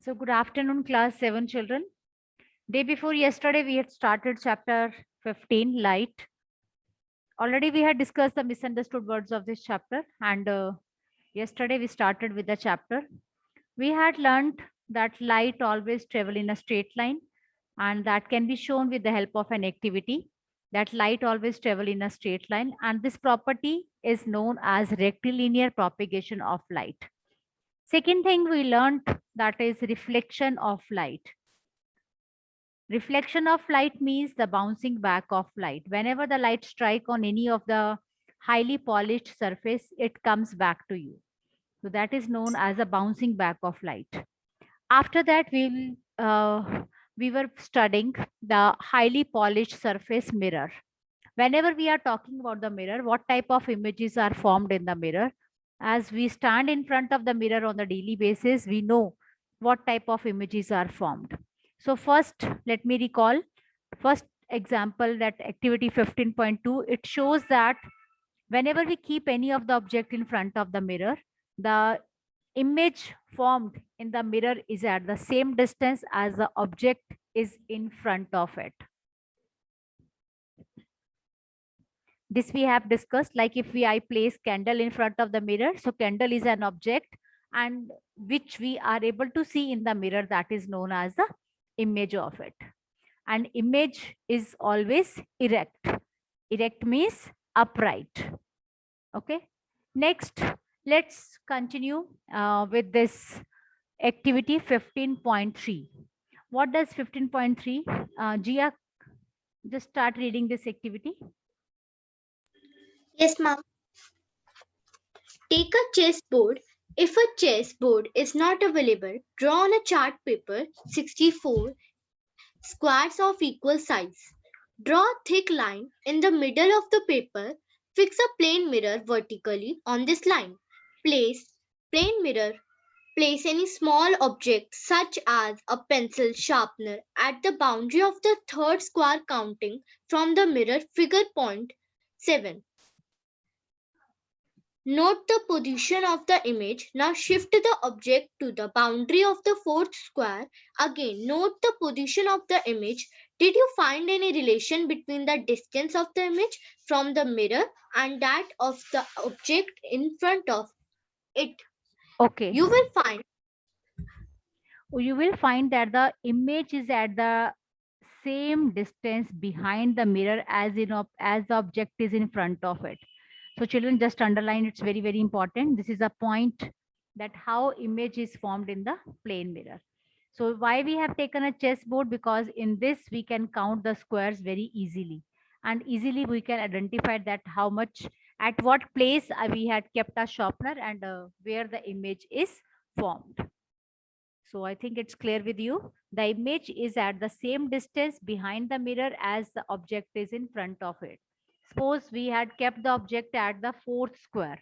So good afternoon, class 7 children. Day before yesterday, we had started chapter 15, light. Already we had discussed the misunderstood words of this chapter. And yesterday we started with the chapter. We had learned that light always travel in a straight line. And that can be shown with the help of an activity. That light always travel in a straight line. And this property is known as rectilinear propagation of light. Second thing we learned, that is reflection of light. Reflection of light means the bouncing back of light. Whenever the light strike on any of the highly polished surface, it comes back to you. So that is known as a bouncing back of light. After that, we were studying the highly polished surface mirror. Whenever we are talking about the mirror, what type of images are formed in the mirror? As we stand in front of the mirror on the daily basis, we know what type of images are formed. So first, let me recall. First example, that activity 15.2, it shows that whenever we keep any of the object in front of the mirror, the image formed in the mirror is at the same distance as the object is in front of it. This we have discussed, like if I place candle in front of the mirror, so candle is an object and which we are able to see in the mirror, that is known as the image of it. And image is always erect. Erect means upright. Okay. Next, let's continue with this activity 15.3. What does 15.3? Gia, just start reading this activity. Yes, ma'am. Take a chessboard. If a chessboard is not available, draw on a chart paper 64 squares of equal size. Draw a thick line in the middle of the paper. Fix a plane mirror vertically on this line. Place plane mirror. Place any small object such as a pencil sharpener at the boundary of the third square counting from the mirror figure point 7. Note the position of the image. Now shift the object to the boundary of the fourth square. Again, note the position of the image. Did you find any relation between the distance of the image from the mirror and that of the object in front of it? Okay. You will find that the image is at the same distance behind the mirror as as the object is in front of it. So children, just underline, it's very, very important. This is a point that how image is formed in the plane mirror. So why we have taken a chessboard? Because in this we can count the squares very easily, and easily we can identify that how much, at what place we had kept a sharpener, and where the image is formed. So I think it's clear with you. The image is at the same distance behind the mirror as the object is in front of it. Suppose we had kept the object at the fourth square.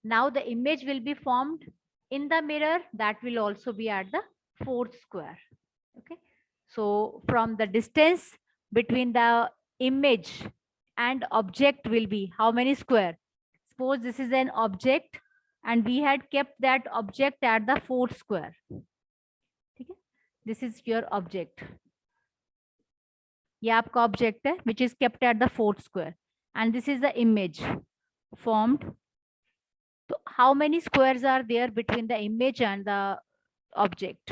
Now the image will be formed in the mirror, that will also be at the fourth square. Okay. So from the distance between the image and object will be how many square? Suppose this is an object and we had kept that object at the fourth square. ठीक है? This is your object. ये आपका object है which is kept at the fourth square, and this is the image formed. So how many squares are there between the image and the object?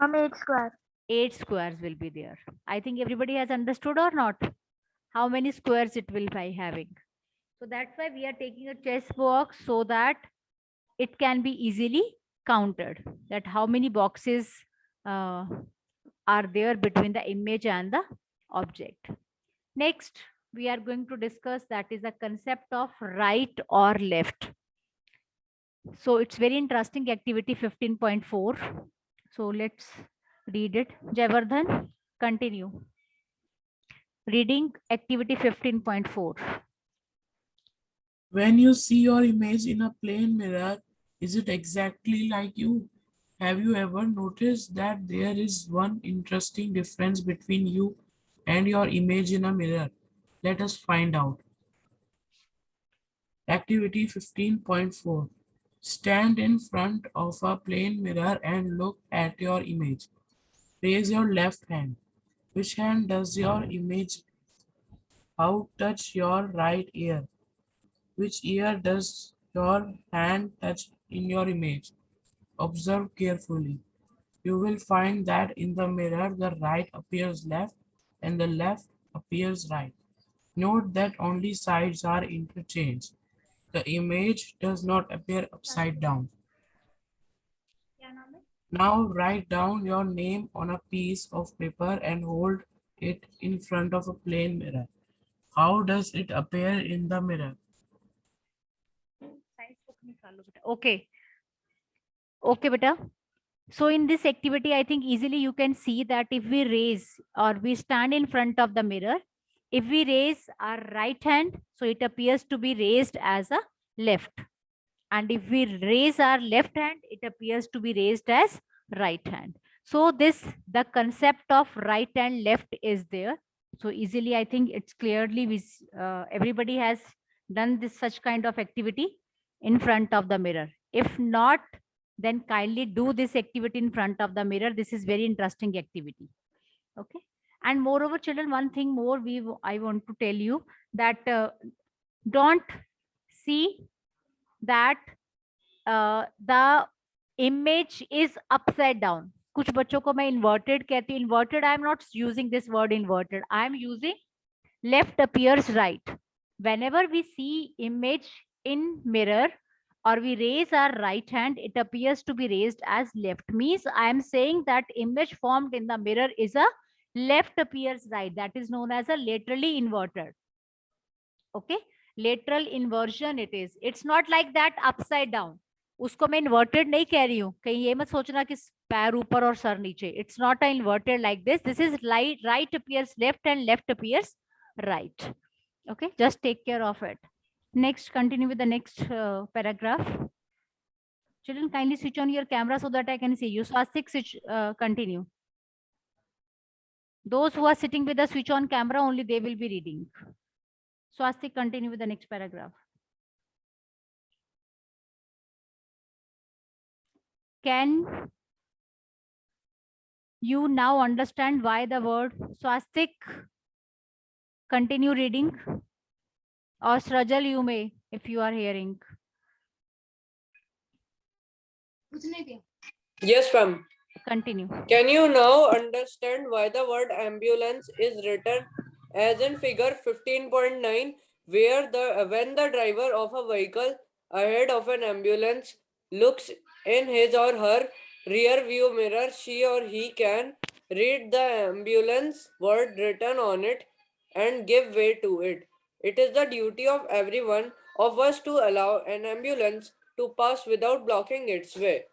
8 square. 8 squares will be there. I think everybody has understood or not? How many squares it will be having? So that's why we are taking a chess box, so that it can be easily counted, that how many boxes are there between the image and the object. Next, we are going to discuss, that is the concept of right or left. So it's very interesting activity 15.4. So let's read it. Jayavardhan, continue. Reading activity 15.4. When you see your image in a plane mirror, is it exactly like you? Have you ever noticed that there is one interesting difference between you and your image in a mirror? Let us find out. Activity 15.4. Stand in front of a plane mirror and look at your image. Raise your left hand. Which hand does your image how touch your right ear? Which ear does your hand touch in your image? Observe carefully. You will find that in the mirror the right appears left and the left appears right. Note that only sides are interchanged. The image does not appear upside down. Now write down your name on a piece of paper and hold it in front of a plane mirror. How does it appear in the mirror? Okay. Okay, beta. So in this activity, I think easily you can see that if we raise or we stand in front of the mirror, if we raise our right hand, so it appears to be raised as a left. And if we raise our left hand, it appears to be raised as right hand. So the concept of right and left is there. So easily, I think it's clearly everybody has done this such kind of activity in front of the mirror. If not, then kindly do this activity in front of the mirror. This is very interesting activity. Okay. And moreover, children, one thing more I want to tell you that don't see that the image is upside down. कुछ बच्चों को मैं inverted कहती हूँ. Inverted, I am not using this word inverted. I am using left appears right. Whenever we see image in mirror or we raise our right hand, it appears to be raised as left. Means I am saying that image formed in the mirror is a left appears right. That is known as a laterally inverted. Okay. Lateral inversion it is. It's not like that upside down. उसको मैं inverted नहीं कह रही हूँ. कहीं ये मत सोचना कि पैर ऊपर और सर नीचे. It's not a inverted like this. This is right appears left and left appears right. Okay, just take care of it. Next, continue with the next paragraph. Children, kindly switch on your camera so that I can see you. Swastik, continue. Those who are sitting with the switch on camera, only they will be reading. Swastik, continue with the next paragraph. Can you now understand why the word swastik? Continue reading. Or Srajal, you may, if you are hearing. Yes, ma'am. Continue. Can you now understand why the word ambulance is written as in figure 15.9, where when the driver of a vehicle ahead of an ambulance looks in his or her rear view mirror, she or he can read the ambulance word written on it and give way to it. It is the duty of every one of us to allow an ambulance to pass without blocking its way.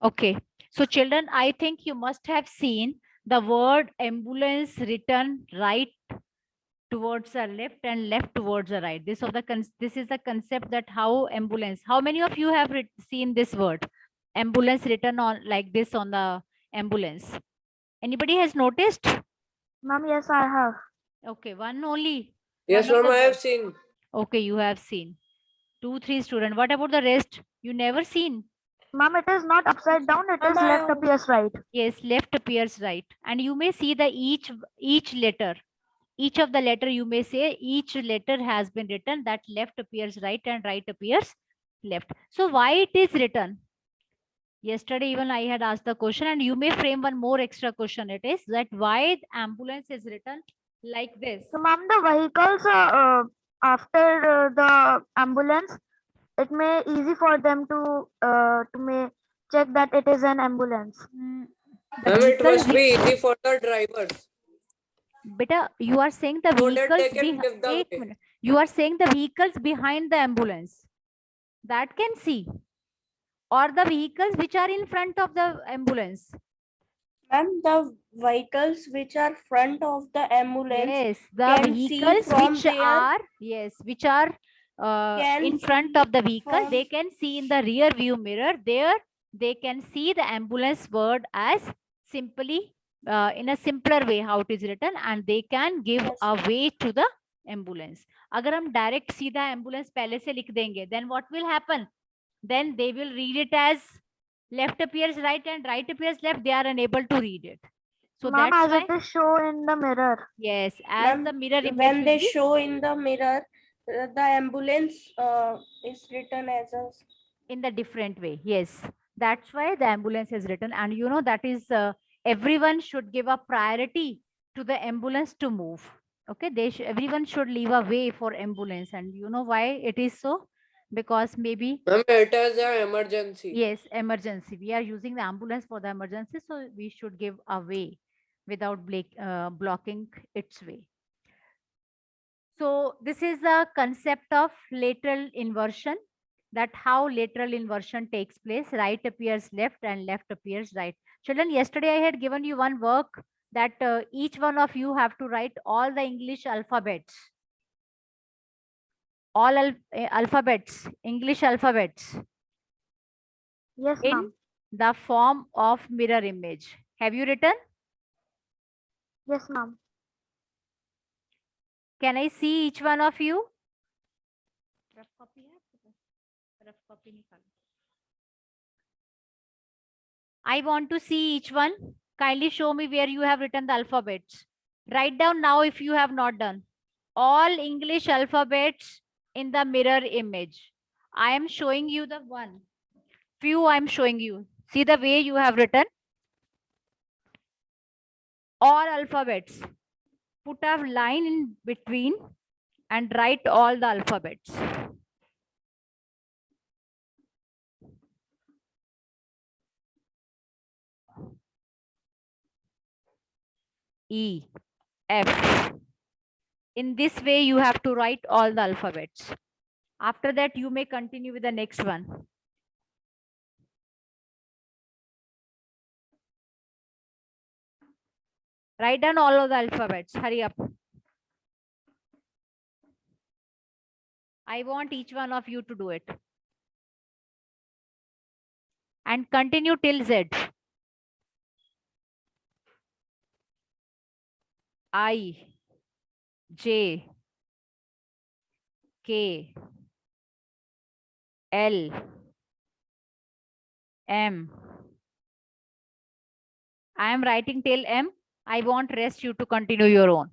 Okay. So children, I think you must have seen the word ambulance written right towards the left and left towards the right. This is the concept that how ambulance. How many of you have seen this word? Ambulance written on like this on the ambulance. Anybody has noticed? Ma'am, yes, I have. Okay, one only. Yes, One of ma'am, the I have words. seen. Okay, you have seen. 2, 3 students. What about the rest? You never seen? Ma'am, it is not upside down, it is left appears right. Yes, left appears right. And you may see the each letter. Each of the letter you may say each letter has been written that left appears right and right appears left. So why it is written? Yesterday even I had asked the question and you may frame one more extra question. It is that why the ambulance is written like this. So, ma'am, the vehicles after the ambulance, it may easy for them to may check that it is an ambulance. The Ma'am, it vehicle must be easy for the drivers. Beta, you are saying the So that they vehicles can give the wait way. a minute. You are saying the vehicles behind the ambulance that can see, or the vehicles which are in front of the ambulance. Ma'am, the vehicles which are front of the ambulance Yes, the can see vehicles from which there. are which are Can in front see of the vehicle, from- they can see in the rear view mirror. There they can see the ambulance word as simply in a simpler way how it is written, and they can give Yes. a way to the ambulance. अगर हम direct सीधा ambulance पहले से लिख देंगे, then what will happen? Then they will read it as left appears right and right appears left. They are unable to read it. So Ma'am, that's as why, it is show in the mirror. yes, as the Ma'am, mirror image when will they be, show in the mirror, the ambulance is written as a in the different way. Yes, that's why the ambulance is written. And you know, that is everyone should give a priority to the ambulance to move. Okay, everyone should leave a way for ambulance. And you know why it is so? Because maybe, Ma'am, it is an emergency. yes, emergency. We are using the ambulance for the emergency, so we should give a way without blocking its way. So this is a concept of lateral inversion, that how lateral inversion takes place. Right appears left and left appears right. Children, yesterday I had given you one work that each one of you have to write all the English alphabets. All alphabets, English alphabets Yes, in ma'am. the form of mirror image. Have you written? Yes, ma'am. Can I see each one of you? Rough copy है आपके पास? Rough copy निकालो. I want to see each one. Kindly show me where you have written the alphabets. Write down now if you have not done. All English alphabets in the mirror image. I am showing you the one. Few I am showing you. See the way you have written. All alphabets. Put a line in between and write all the alphabets. E, F. In this way, you have to write all the alphabets. After that, you may continue with the next one. Write down all of the alphabets. Hurry up. I want each one of you to do it. And continue till Z. I, J, K, L, M. I am writing till M. I want rest you to continue your own.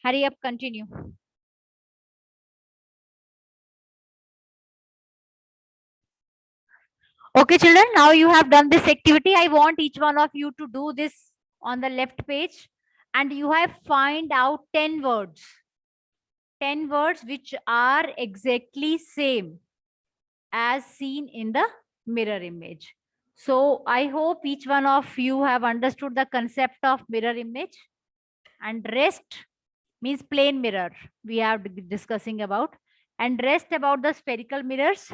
Hurry up, continue. Okay, children, now you have done this activity. I want each one of you to do this on the left page. And you have find out 10 words. 10 words which are exactly same as seen in the mirror image. So I hope each one of you have understood the concept of mirror image. And rest means plane mirror we have discussing about. And rest about the spherical mirrors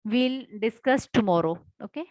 we'll discuss tomorrow. Okay.